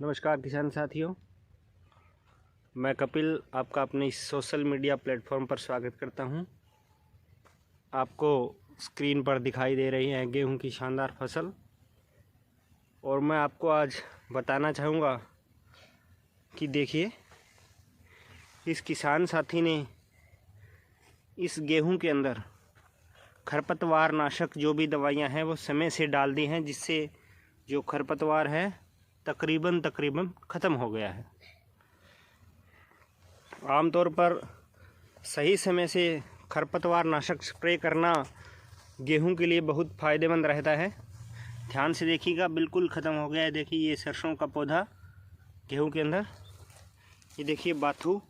नमस्कार किसान साथियों, मैं कपिल आपका अपने इस सोशल मीडिया प्लेटफॉर्म पर स्वागत करता हूं। आपको स्क्रीन पर दिखाई दे रही है गेहूं की शानदार फसल, और मैं आपको आज बताना चाहूँगा कि देखिए, इस किसान साथी ने इस गेहूं के अंदर खरपतवार नाशक जो भी दवाइयाँ हैं वो समय से डाल दी हैं, जिससे जो खरपतवार है तकरीबन ख़त्म हो गया है। आमतौर पर सही समय से खरपतवार नाशक स्प्रे करना गेहूं के लिए बहुत फ़ायदेमंद रहता है। ध्यान से देखिएगा, बिल्कुल ख़त्म हो गया है। देखिए, ये सरसों का पौधा गेहूं के अंदर, ये देखिए बाथू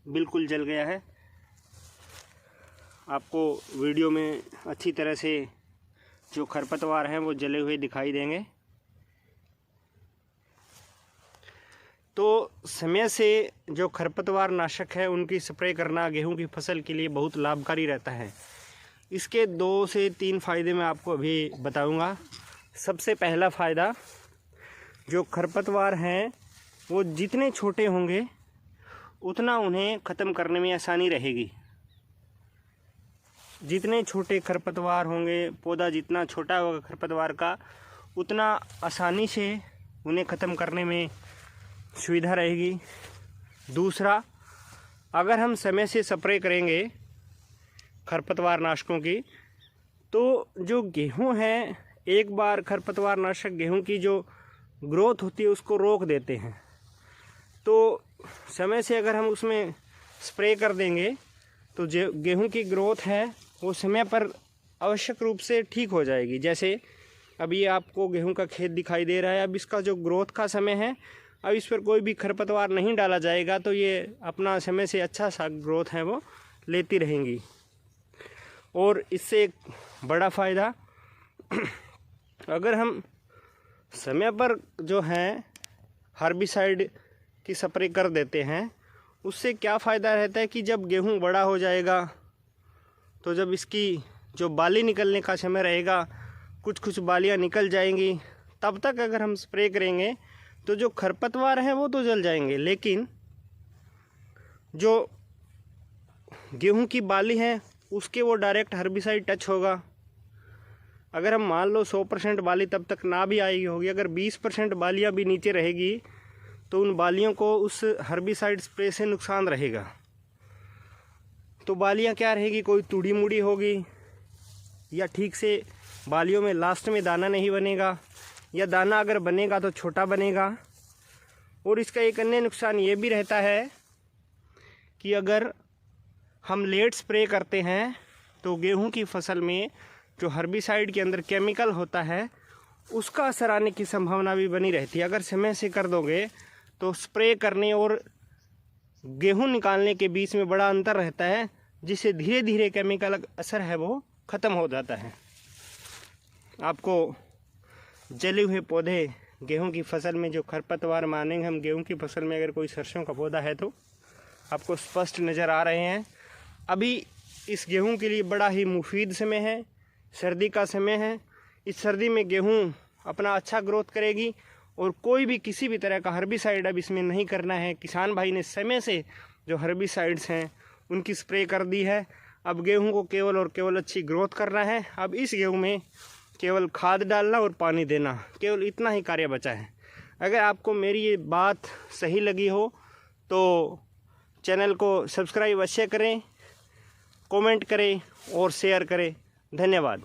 बिल्कुल जल गया है। आपको वीडियो में अच्छी तरह से जो खरपतवार हैं वो जले हुए दिखाई देंगे। तो समय से जो खरपतवार नाशक है उनकी स्प्रे करना गेहूं की फसल के लिए बहुत लाभकारी रहता है। इसके 2 से 3 फ़ायदे मैं आपको अभी बताऊंगा। सबसे पहला फ़ायदा, जो खरपतवार हैं वो जितने छोटे होंगे उतना उन्हें ख़त्म करने में आसानी रहेगी। जितने छोटे खरपतवार होंगे, पौधा जितना छोटा होगा खरपतवार का, उतना आसानी से उन्हें ख़त्म करने में सुविधा रहेगी। दूसरा, अगर हम समय से स्प्रे करेंगे खरपतवार नाशकों की, तो जो गेहूं है, एक बार खरपतवार नाशक गेहूं की जो ग्रोथ होती है उसको रोक देते हैं। तो समय से अगर हम उसमें स्प्रे कर देंगे तो जो गेहूं की ग्रोथ है वो समय पर आवश्यक रूप से ठीक हो जाएगी। जैसे अभी आपको गेहूं का खेत दिखाई दे रहा है, अब इसका जो ग्रोथ का समय है, अब इस पर कोई भी खरपतवार नहीं डाला जाएगा तो ये अपना समय से अच्छा सा ग्रोथ है वो लेती रहेंगी। और इससे एक बड़ा फ़ायदा, अगर हम समय पर जो है हर्बिसाइड की स्प्रे कर देते हैं, उससे क्या फ़ायदा रहता है कि जब गेहूं बड़ा हो जाएगा तो जब इसकी जो बाली निकलने का समय रहेगा, कुछ बालियां निकल जाएंगी, तब तक अगर हम स्प्रे करेंगे तो जो खरपतवार हैं वो तो जल जाएंगे, लेकिन जो गेहूं की बाली है उसके वो डायरेक्ट हर्बिसाइड टच होगा। अगर हम मान लो 100% बाली तब तक ना भी आई होगी, अगर 20% बालियां भी नीचे रहेगी तो उन बालियों को उस हर्बिसाइड स्प्रे से नुकसान रहेगा। तो बालियां क्या रहेगी, कोई टूड़ी मुड़ी होगी, या ठीक से बालियों में लास्ट में दाना नहीं बनेगा, या दाना अगर बनेगा तो छोटा बनेगा। और इसका एक अन्य नुकसान ये भी रहता है कि अगर हम लेट स्प्रे करते हैं तो गेहूं की फसल में जो हर्बिसाइड के अंदर केमिकल होता है उसका असर आने की संभावना भी बनी रहती है। अगर समय से कर दोगे तो स्प्रे करने और गेहूं निकालने के बीच में बड़ा अंतर रहता है, जिससे धीरे धीरे केमिकल असर है वो ख़त्म हो जाता है। आपको जले हुए पौधे गेहूं की फसल में जो खरपतवार मानेंगे हम गेहूं की फसल में, अगर कोई सरसों का पौधा है तो आपको स्पष्ट नज़र आ रहे हैं। अभी इस गेहूं के लिए बड़ा ही मुफीद समय है, सर्दी का समय है। इस सर्दी में गेहूं अपना अच्छा ग्रोथ करेगी और कोई भी किसी भी तरह का हर्बिसाइड अब इसमें नहीं करना है। किसान भाई ने समय से जो हर्बिसाइड्स हैं उनकी स्प्रे कर दी है। अब गेहूं को केवल और केवल अच्छी ग्रोथ करना है। अब इस गेहूं में केवल खाद डालना और पानी देना, केवल इतना ही कार्य बचा है। अगर आपको मेरी ये बात सही लगी हो तो चैनल को सब्सक्राइब अवश्य करें, कमेंट करें और शेयर करें। धन्यवाद।